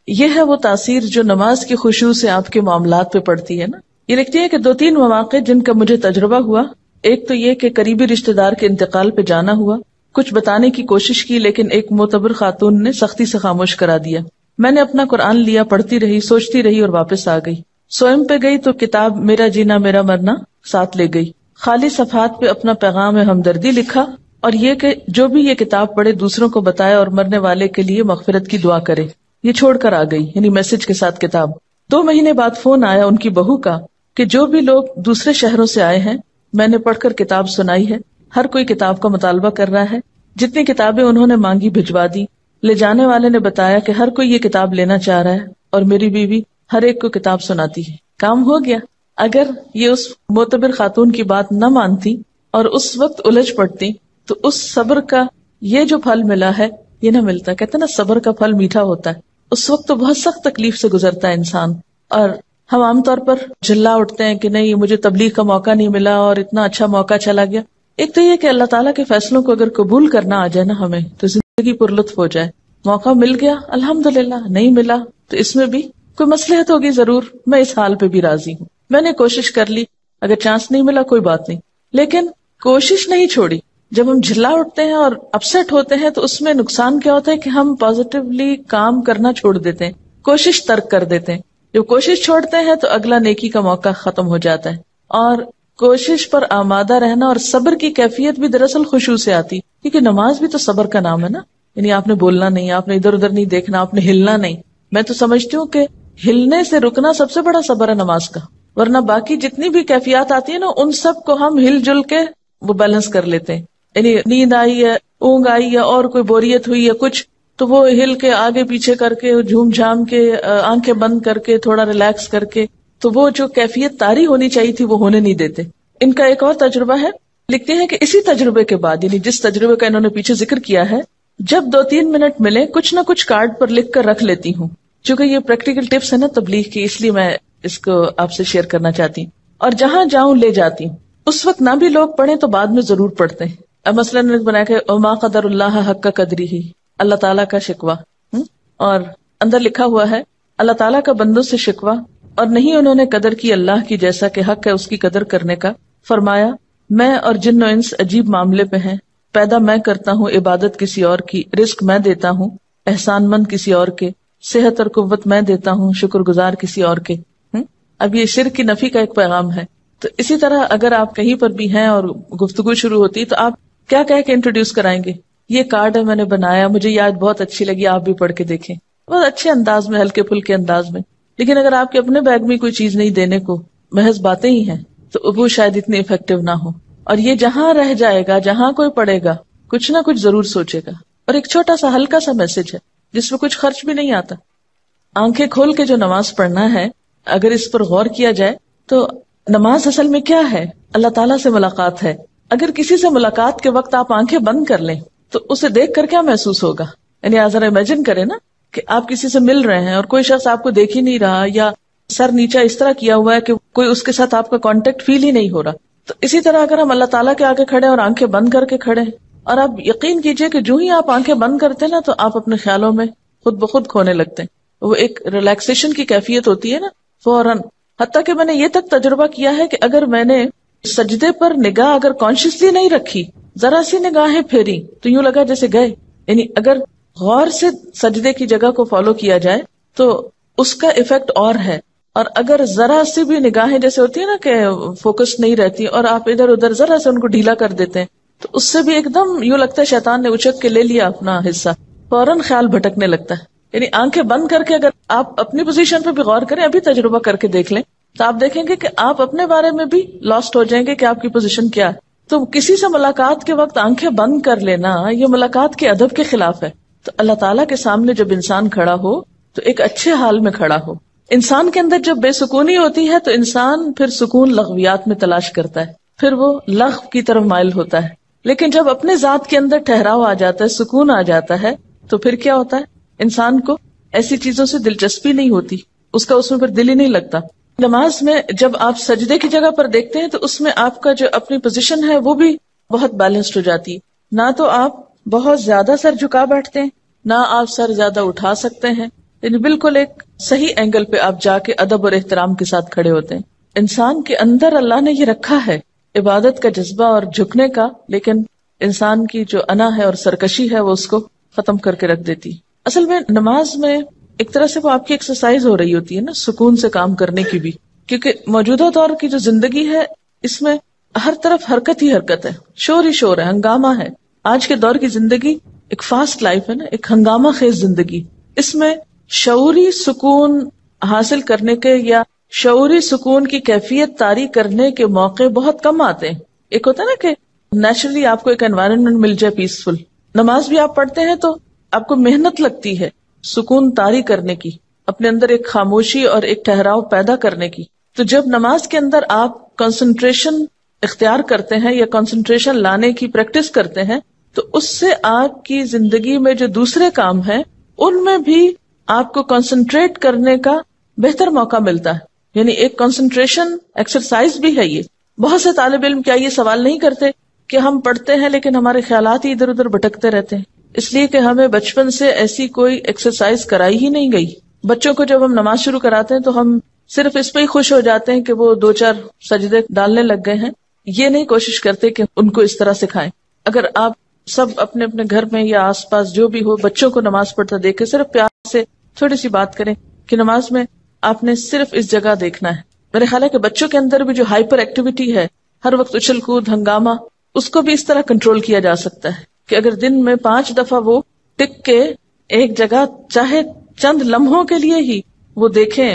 یہ ہے وہ تاثیر جو نماز کی خشوع سے آپ کے معاملات پہ پڑتی ہے نا. یہ لکھتی ہے کہ 2-3 مواقع جن کا مجھے تجربہ ہوا. ایک تو یہ کہ قریبی رشتہ دار کے انتقال پہ جانا ہوا. کچھ بتانے کی کوشش کی لیکن ایک معتبر خاتون نے سختی سے خاموش کرا دیا. میں نے اپنا قرآن لیا، پڑھتی رہی، سوچتی رہی اور واپس آ گئی. سوئم پہ گئی تو کتاب میرا جینا میرا مرنا ساتھ لے گئی. خالی صفحات پہ اپنا پیغام ہمدردی لکھا اور یہ کہ جو بھی یہ کتاب پڑھے دوسروں کو بتائے اور مرنے والے کے لیے مغفرت کی دعا کرے. یہ چھوڑ کر آ گئی، یعنی میسج کے ساتھ کتاب. 2 مہینے بعد فون آیا ان کی بہو کا کہ جو بھی لوگ دوسرے شہروں سے آئے ہیں میں نے پڑھ کر کتاب سنائی ہے. ہر کوئی کتاب کا مطالبہ کر رہا ہے. جتنی کتابیں انہوں نے مانگی بھجوا دی. لے جانے والے نے بتایا کہ ہر کوئی یہ کتاب لینا چاہ رہا ہے اور میری بیوی ہر ایک کو کتاب سناتی ہے. کام ہو گیا. اگر یہ اس معتبر خاتون کی بات نہ مانتی اور اس وقت الجھ پڑتی تو اس صبر کا یہ جو پھل ملا ہے یہ نہ ملتا. کہتے ہیں نا صبر کا پھل میٹھا ہوتا ہے. اس وقت تو بہت سخت تکلیف سے گزرتا ہے انسان، اور ہم عام طور پر جھلا اٹھتے ہیں کہ نہیں مجھے تبلیغ کا موقع نہیں ملا اور اتنا اچھا موقع چلا گیا. ایک تو یہ کہ اللہ تعالیٰ کے فیصلوں کو اگر قبول کرنا آ جائے نا ہمیں تو زندگی پر لطف ہو جائے. موقع مل گیا الحمدللہ، نہیں ملا تو اس میں بھی کوئی مصلحت ہوگی ضرور. میں اس حال پہ بھی راضی ہوں. میں نے کوشش کر لی، اگر چانس نہیں ملا کوئی بات نہیں، لیکن کوشش نہیں چھوڑی. جب ہم جھلا اٹھتے ہیں اور اپسیٹ ہوتے ہیں تو اس میں نقصان کیا ہوتا ہے کہ ہم پازیٹیولی کام کرنا چھوڑ دیتے ہیں، کوشش ترک کر دیتے ہیں. جب کوشش چھوڑتے ہیں تو اگلا نیکی کا موقع ختم ہو جاتا ہے. اور کوشش پر آمادہ رہنا اور صبر کی کیفیت بھی دراصل خشوع سے آتی، کیونکہ نماز بھی تو صبر کا نام ہے نا. یعنی آپ نے بولنا نہیں، آپ نے ادھر ادھر نہیں دیکھنا، آپ نے ہلنا نہیں. میں تو سمجھتی ہوں کہ ہلنے سے رکنا سب سے بڑا صبر ہے نماز کا. ورنہ باقی جتنی بھی کیفیات آتی ہیں نا ان سب کو ہم ہل جل کے وہ بیلنس کر لیتے ہیں. یعنی نیند آئی ہے، اونگ آئی ہے اور کوئی بوریت ہوئی ہے کچھ تو وہ ہل کے آگے پیچھے کر کے جھوم جھام کے آنکھیں بند کر کے تھوڑا ریلیکس کر کے تو وہ جو کیفیت طاری ہونی چاہیے تھی وہ ہونے نہیں دیتے. ان کا ایک اور تجربہ ہے. لکھتے ہیں کہ اسی تجربے کے بعد، یعنی جس تجربے کا انہوں نے پیچھے ذکر کیا ہے، جب 2-3 منٹ ملے کچھ نہ کچھ کارڈ پر لکھ کر رکھ لیتی ہوں. چونکہ یہ پریکٹیکل ٹپس ہے نا تبلیغ کی، اس لیے میں اس کو آپ سے شیئر کرنا چاہتی ہوں. اور جہاں جاؤں لے جاتی ہوں. اس وقت نہ بھی لوگ پڑھیں تو بعد میں ضرور پڑھتے ہیں. اب مثلا نے بنایا کہ وما قدر اللہ حق قدری ہی، اللہ تعالیٰ کا شکوہ، اور اندر لکھا ہوا ہے اللہ تعالیٰ کا بندوں سے شکوہ، اور نہیں انہوں نے قدر کی اللہ کی جیسا کہ حق ہے اس کی قدر کرنے کا. فرمایا میں اور جن و انس عجیب معاملے پہ ہیں. پیدا میں کرتا ہوں، عبادت کسی اور کی، رزق میں دیتا ہوں، احسان مند کسی اور کے، صحت اور قوت میں دیتا ہوں، شکر گزار کسی اور کے. اب یہ شرک کی نفی کا ایک پیغام ہے. تو اسی طرح اگر آپ کہیں پر بھی ہیں اور گفتگو شروع ہوتی تو آپ کیا کہہ کے انٹروڈیوس کرائیں گے؟ یہ کارڈ ہے میں نے بنایا، مجھے یہ آج بہت اچھی لگی، آپ بھی پڑھ کے دیکھیں. بہت اچھے انداز میں، ہلکے پھلکے انداز میں. لیکن اگر آپ کے اپنے بیگ میں کوئی چیز نہیں دینے کو، محض باتیں ہی ہیں، تو وہ شاید اتنی افیکٹو نہ ہو. اور یہ جہاں رہ جائے گا، جہاں کوئی پڑھے گا کچھ نہ کچھ ضرور سوچے گا. اور ایک چھوٹا سا ہلکا سا میسج ہے جس میں کچھ خرچ بھی نہیں آتا. آنکھیں کھول کے جو نماز پڑھنا ہے، اگر اس پر غور کیا جائے تو نماز اصل میں کیا ہے؟ اللہ تعالیٰ سے ملاقات ہے. اگر کسی سے ملاقات کے وقت آپ آنکھیں بند کر لیں تو اسے دیکھ کر کیا محسوس ہوگا؟ یعنی ذرا امیجن کریں نا کہ آپ کسی سے مل رہے ہیں اور کوئی شخص آپ کو دیکھ ہی نہیں رہا، یا سر نیچا اس طرح کیا ہوا ہے کہ کوئی اس کے ساتھ آپ کا کانٹیکٹ فیل ہی نہیں ہو رہا. تو اسی طرح اگر ہم اللہ تعالیٰ کے آگے کھڑے اور آنکھیں بند کر کے کھڑے ہیں، اور آپ یقین کیجئے کہ جو ہی آپ آنکھیں بند کرتے ہیں نا تو آپ اپنے خیالوں میں خود بخود کھونے لگتے ہیں. وہ ایک ریلیکسیشن کی کیفیت ہوتی ہے نا فوراً. حتیٰ کہ میں نے یہ تک تجربہ کیا ہے کہ اگر میں نے سجدے پر نگاہ اگر کانشیسلی نہیں رکھی، ذرا سی نگاہیں پھیری تو یوں لگا جیسے گئے. یعنی اگر غور سے سجدے کی جگہ کو فالو کیا جائے تو اس کا ایفیکٹ اور ہے. اور اگر ذرا سی بھی نگاہیں جیسے ہوتی ہے نا کہ فوکس نہیں رہتی اور آپ ادھر ادھر ذرا سے ان کو ڈھیلا کر دیتے ہیں تو اس سے بھی ایک دم یوں لگتا ہے شیطان نے اچک کے لے لیا اپنا حصہ، فوراً خیال بھٹکنے لگتا ہے. یعنی آنکھیں بند کر کے اگر آپ اپنی پوزیشن پہ بھی غور کریں، ابھی تجربہ کر کے دیکھ لیں تو آپ دیکھیں گے کہ آپ اپنے بارے میں بھی لاسٹ ہو جائیں گے کہ آپ کی پوزیشن کیا ہے. تو کسی سے ملاقات کے وقت آنکھیں بند کر لینا یہ ملاقات کے ادب کے خلاف ہے. تو اللہ تعالیٰ کے سامنے جب انسان کھڑا ہو تو ایک اچھے حال میں کھڑا ہو. انسان کے اندر جب بے سکونی ہوتی ہے تو انسان پھر سکون لغویات میں تلاش کرتا ہے، پھر وہ لغو کی طرف مائل ہوتا ہے. لیکن جب اپنے ذات کے اندر ٹھہراؤ آ جاتا ہے، سکون آ جاتا ہے، تو پھر کیا ہوتا ہے؟ انسان کو ایسی چیزوں سے دلچسپی نہیں ہوتی، اس کا اس میں پھر دل ہی نہیں لگتا. نماز میں جب آپ سجدے کی جگہ پر دیکھتے ہیں تو اس میں آپ کا جو اپنی پوزیشن ہے وہ بھی بہت بیلنسڈ ہو جاتی ہے. نہ تو آپ بہت زیادہ سر جھکا بیٹھتے ہیں، نہ آپ سر زیادہ اٹھا سکتے ہیں، یعنی بالکل ایک صحیح اینگل پہ آپ جا کے ادب اور احترام کے ساتھ کھڑے ہوتے ہیں. انسان کے اندر اللہ نے یہ رکھا ہے عبادت کا جذبہ اور جھکنے کا، لیکن انسان کی جو انا ہے اور سرکشی ہے وہ اس کو ختم کر کے رکھ دیتی. اصل میں نماز میں ایک طرح سے وہ آپ کی ایکسرسائز ہو رہی ہوتی ہے نا، سکون سے کام کرنے کی بھی، کیونکہ موجودہ دور کی جو زندگی ہے اس میں ہر طرف حرکت ہی حرکت ہے، شور ہی شور ہے، ہنگامہ ہے. آج کے دور کی زندگی ایک فاسٹ لائف ہے نا، ایک ہنگامہ خیز زندگی. اس میں شعوری سکون حاصل کرنے کے یا شعوری سکون کی کیفیت طاری کرنے کے موقع بہت کم آتے ہیں. ایک ہوتا ہے نا کہ نیچرلی آپ کو ایک انوائرنمنٹ مل جائے پیسفل. نماز بھی آپ پڑھتے ہیں تو آپ کو محنت لگتی ہے سکون طاری کرنے کی، اپنے اندر ایک خاموشی اور ایک ٹھہراؤ پیدا کرنے کی. تو جب نماز کے اندر آپ کنسنٹریشن اختیار کرتے ہیں یا کنسنٹریشن لانے کی پریکٹس کرتے ہیں تو اس سے آپ کی زندگی میں جو دوسرے کام ہیں ان میں بھی آپ کو کنسنٹریٹ کرنے کا بہتر موقع ملتا ہے. یعنی ایک کنسنٹریشن ایکسرسائز بھی ہے یہ. بہت سے طالب علم کیا یہ سوال نہیں کرتے کہ ہم پڑھتے ہیں لیکن ہمارے خیالات ہی ادھر ادھر بھٹکتے رہتے ہیں؟ اس لیے کہ ہمیں بچپن سے ایسی کوئی ایکسرسائز کرائی ہی نہیں گئی. بچوں کو جب ہم نماز شروع کراتے ہیں تو ہم صرف اس پہ ہی خوش ہو جاتے ہیں کہ وہ 2-4 سجدے ڈالنے لگ گئے ہیں، یہ نہیں کوشش کرتے کہ ان کو اس طرح سکھائیں. اگر آپ سب اپنے اپنے گھر میں یا آس پاس جو بھی ہو بچوں کو نماز پڑھتا دیکھے، صرف پیار سے تھوڑی سی بات کریں کہ نماز میں آپ نے صرف اس جگہ دیکھنا ہے. میرے خیال ہے کہ بچوں کے اندر بھی جو ہائپر ایکٹیویٹی ہے، ہر وقت اچھل کود ہنگامہ، اس کو بھی اس طرح کنٹرول کیا جا سکتا ہے کہ اگر دن میں 5 دفعہ وہ ٹک کے ایک جگہ چاہے چند لمحوں کے لیے ہی وہ دیکھیں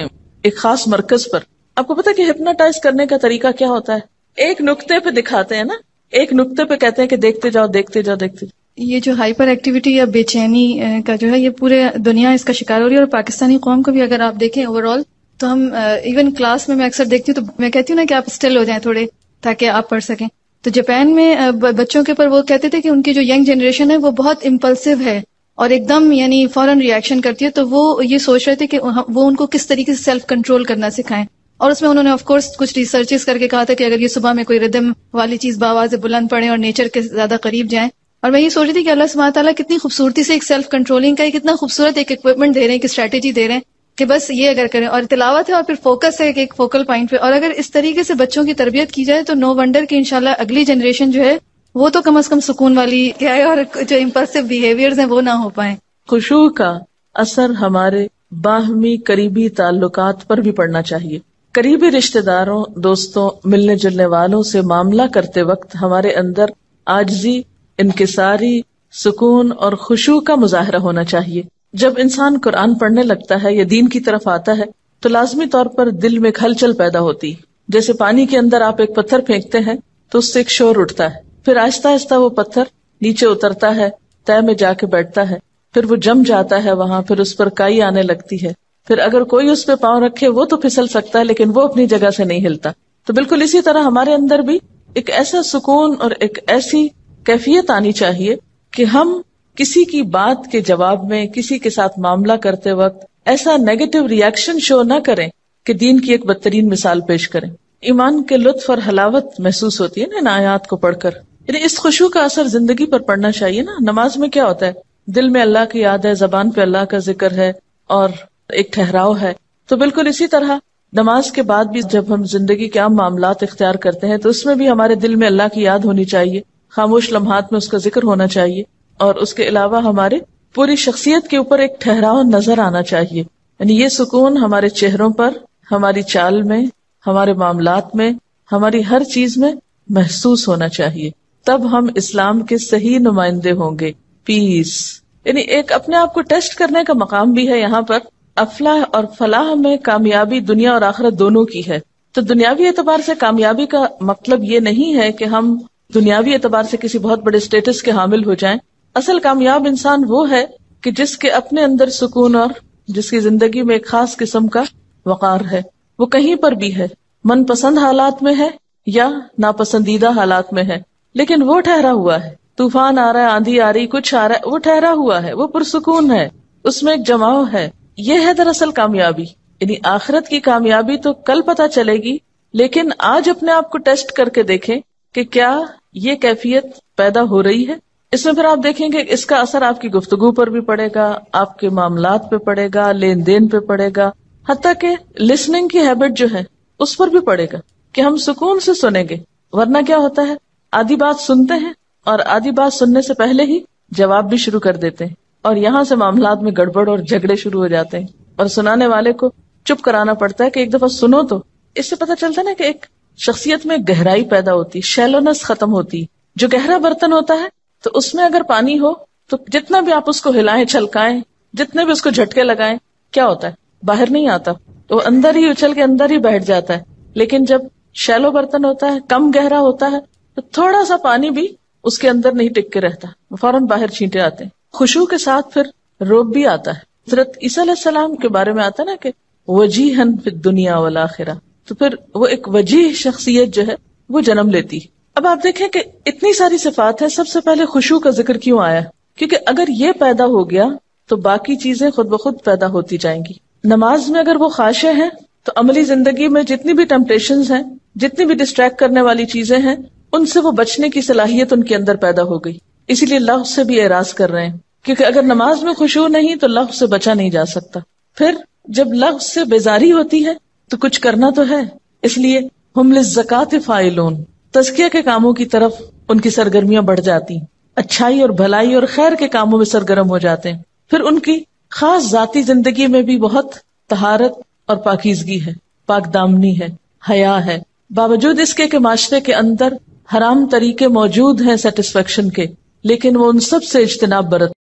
ایک خاص مرکز پر. آپ کو پتا کہ ہپنوٹائز کرنے کا طریقہ کیا ہوتا ہے؟ ایک نقطے پہ دکھاتے ہیں نا، ایک نقطے پہ کہتے ہیں کہ دیکھتے جاؤ دیکھتے جاؤ دیکھتے جاؤ. یہ جو ہائپر ایکٹیویٹی یا بے چینی کا جو ہے یہ پورے دنیا اس کا شکار ہو رہی ہے، اور پاکستانی قوم کو بھی اگر آپ دیکھیں اوور آل تو ہم ایون کلاس میں اکثر دیکھتی ہوں تو میں کہتی ہوں نا کہ آپ اسٹل ہو جائیں تھوڑے تاکہ آپ پڑھ سکیں. تو جاپان میں بچوں کے اوپر وہ کہتے تھے کہ ان کی جو ینگ جنریشن ہے وہ بہت امپلسو ہے اور ایک دم یعنی فوراً ریئیکشن کرتی ہے، تو وہ یہ سوچ رہے تھے کہ وہ ان کو کس طریقے سے سیلف کنٹرول کرنا سکھائیں. اور اس میں انہوں نے آف کورس کچھ ریسرچز کر کے کہا تھا کہ اگر یہ صبح میں کوئی ردم والی چیز باواز بلند پڑھیں اور نیچر کے زیادہ قریب جائیں. اور میں یہ سوچ رہی تھی کہ اللہ سبحانہ تعالیٰ کتنی خوبصورتی سے ایک سیلف کنٹرولنگ کا کتنا خوبصورت ایک اکوپمنٹ دے رہے ہیں، ایک اسٹریٹجی دے رہے ہیں کہ بس یہ اگر کریں، اور تلاوت ہے اور پھر فوکس ہے ایک فوکل پوائنٹ پہ. اور اگر اس طریقے سے بچوں کی تربیت کی جائے تو نو ونڈر کہ انشاءاللہ اگلی جنریشن جو ہے وہ تو کم از کم سکون والی کیا ہے، اور جو امپلسو بیہیویئرز ہیں وہ نہ ہو پائیں. خشوع کا اثر ہمارے باہمی قریبی تعلقات پر بھی پڑنا چاہیے. قریبی رشتہ داروں، دوستوں، ملنے جلنے والوں سے معاملہ کرتے وقت ہمارے اندر عاجزی، انکساری، سکون اور خشوع کا مظاہرہ ہونا چاہیے. جب انسان قرآن پڑھنے لگتا ہے یا دین کی طرف آتا ہے تو لازمی طور پر دل میں ہلچل پیدا ہوتی. جیسے پانی کے اندر آپ ایک پتھر پھینکتے ہیں تو اس سے ایک شور اٹھتا ہے، پھر آہستہ آہستہ وہ پتھر نیچے اترتا ہے، تہہ میں جا کے بیٹھتا ہے، پھر وہ جم جاتا ہے وہاں، پھر اس پر کائی آنے لگتی ہے، پھر اگر کوئی اس پہ پاؤں رکھے وہ تو پھسل سکتا ہے لیکن وہ اپنی جگہ سے نہیں ہلتا. تو بالکل اسی طرح ہمارے اندر بھی ایک ایسا سکون اور ایک ایسی کیفیت آنی چاہیے کہ ہم کسی کی بات کے جواب میں کسی کے ساتھ معاملہ کرتے وقت ایسا نیگیٹو ریئیکشن شو نہ کریں کہ دین کی ایک بدترین مثال پیش کریں. ایمان کے لطف اور حلاوت محسوس ہوتی ہے نا ان آیات کو پڑھ کر. یعنی اس خشوع کا اثر زندگی پر پڑنا چاہیے نا. نماز میں کیا ہوتا ہے؟ دل میں اللہ کی یاد ہے، زبان پہ اللہ کا ذکر ہے اور ایک ٹھہراؤ ہے. تو بالکل اسی طرح نماز کے بعد بھی جب ہم زندگی کے عام معاملات اختیار کرتے ہیں تو اس میں بھی ہمارے دل میں اللہ کی یاد ہونی چاہیے، خاموش لمحات میں اس کا ذکر ہونا چاہیے، اور اس کے علاوہ ہمارے پوری شخصیت کے اوپر ایک ٹھہراؤ نظر آنا چاہیے. یعنی یہ سکون ہمارے چہروں پر، ہماری چال میں، ہمارے معاملات میں، ہماری ہر چیز میں محسوس ہونا چاہیے. تب ہم اسلام کے صحیح نمائندے ہوں گے. پیس یعنی ایک اپنے آپ کو ٹیسٹ کرنے کا مقام بھی ہے یہاں پر. افلاح اور فلاح میں کامیابی دنیا اور آخرت دونوں کی ہے. تو دنیاوی اعتبار سے کامیابی کا مطلب یہ نہیں ہے کہ ہم دنیاوی اعتبار سے کسی بہت بڑے سٹیٹس کے حامل ہو جائیں. اصل کامیاب انسان وہ ہے کہ جس کے اپنے اندر سکون اور جس کی زندگی میں ایک خاص قسم کا وقار ہے. وہ کہیں پر بھی ہے، من پسند حالات میں ہے یا ناپسندیدہ حالات میں ہے، لیکن وہ ٹھہرا ہوا ہے. طوفان آ رہا ہے، آندھی آ رہی، کچھ آ رہا ہے، وہ ٹھہرا ہوا ہے، وہ پرسکون ہے. اس میں ایک جماؤ ہے. یہ ہے دراصل کامیابی. یعنی آخرت کی کامیابی تو کل پتہ چلے گی، لیکن آج اپنے آپ کو ٹیسٹ کر کے دیکھیں کہ کیا یہ کیفیت پیدا ہو رہی ہے. اس میں پھر آپ دیکھیں گے اس کا اثر آپ کی گفتگو پر بھی پڑے گا، آپ کے معاملات پہ پڑے گا، لین دین پہ پڑے گا، حتیٰ کہ لسننگ کی ہیبٹ جو ہے اس پر بھی پڑے گا کہ ہم سکون سے سنیں گے. ورنہ کیا ہوتا ہے، آدھی بات سنتے ہیں اور آدھی بات سننے سے پہلے ہی جواب بھی شروع کر دیتے ہیں، اور یہاں سے معاملات میں گڑبڑ اور جھگڑے شروع ہو جاتے ہیں، اور سنانے والے کو چپ کرانا پڑتا ہے کہ ایک دفعہ سنو. تو اس سے پتہ چلتا ہے نا کہ ایک شخصیت میں گہرائی پیدا ہوتی، شیلونس ختم ہوتی. جو گہرا برتن ہوتا ہے تو اس میں اگر پانی ہو تو جتنا بھی آپ اس کو ہلائیں چھلکائیں، جتنے بھی اس کو جھٹکے لگائیں، کیا ہوتا ہے، باہر نہیں آتا، تو اندر ہی اچھل کے اندر ہی بیٹھ جاتا ہے. لیکن جب شیلو برتن ہوتا ہے، کم گہرا ہوتا ہے، تو تھوڑا سا پانی بھی اس کے اندر نہیں ٹک کے رہتا، فوراً باہر چھینٹے آتے ہیں. خشوع کے ساتھ پھر روب بھی آتا ہے. حضرت عیسیٰ علیہ السلام کے بارے میں آتا ہے نا کہ وجیہن فی الدنیا والآخرہ، تو پھر وہ ایک وجیح شخصیت جو ہے وہ جنم لیتی. اب آپ دیکھیں کہ اتنی ساری صفات ہیں، سب سے پہلے خشوع کا ذکر کیوں آیا؟ کیونکہ اگر یہ پیدا ہو گیا تو باقی چیزیں خود بخود پیدا ہوتی جائیں گی. نماز میں اگر وہ خاشع ہیں تو عملی زندگی میں جتنی بھی ٹیمپٹیشنز ہیں، جتنی بھی ڈسٹریکٹ کرنے والی چیزیں ہیں، ان سے وہ بچنے کی صلاحیت ان کے اندر پیدا ہو گئی. اسی لیے لغو سے بھی اعراض کر رہے ہیں، کیونکہ اگر نماز میں خشوع نہیں تو لغو سے بچا نہیں جا سکتا. پھر جب لغو سے بیزاری ہوتی ہے تو کچھ کرنا تو ہے، اس لیے ہم للزکاۃ فاعلون، تزکیہ کے کاموں کی طرف ان کی سرگرمیاں بڑھ جاتی، اچھائی اور بھلائی اور خیر کے کاموں میں سرگرم ہو جاتے ہیں. پھر ان کی خاص ذاتی زندگی میں بھی بہت طہارت اور پاکیزگی ہے، پاک دامنی ہے، حیا ہے. باوجود اس کے کہ معاشرے کے اندر حرام طریقے موجود ہیں سیٹسفیکشن کے، لیکن وہ ان سب سے اجتناب برت